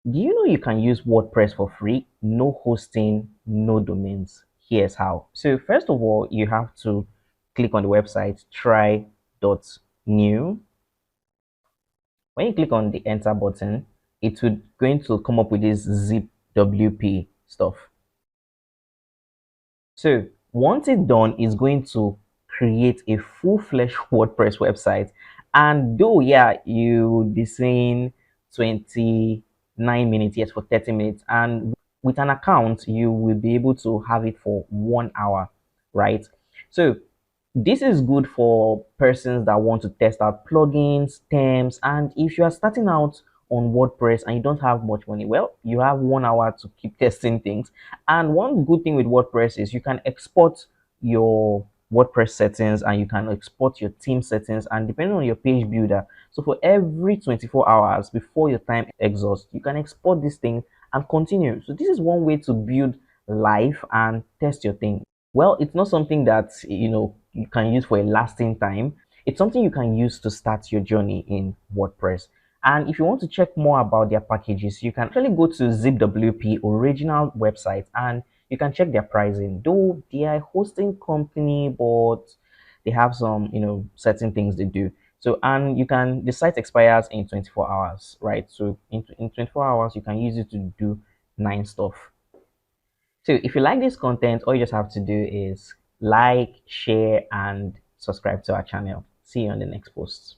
Do you know you can use WordPress for free? No hosting, no domains. Here's how. So first of all, you have to click on the website try.new. When you click on the enter button, it would going to come up with this zip WP stuff. So once it's done, it's going to create a full-fledged WordPress website. And though, yeah, you'll be saying 29 minutes, yes, for 30 minutes. And with an account, you will be able to have it for 1 hour, right? So this is good for persons that want to test out plugins, themes, and if you are starting out on WordPress and you don't have much money, well, you have 1 hour to keep testing things. And one good thing with WordPress is you can export your WordPress settings and you can export your theme settings, and depending on your page builder. So for every 24 hours before your time exhausts, you can export this thing and continue. So this is one way to build life and test your thing. Well, it's not something that you can use for a lasting time. It's something you can use to start your journey in WordPress. And if you want to check more about their packages, you can actually go to ZipWP original website and you can check their pricing. Though they are a hosting company, but they have some certain things they do. So and you can the site expires in 24 hours, right? So in 24 hours you can use it to do 9 stuff. So if you like this content, all you just have to do is like, share, and subscribe to our channel. See you on the next post.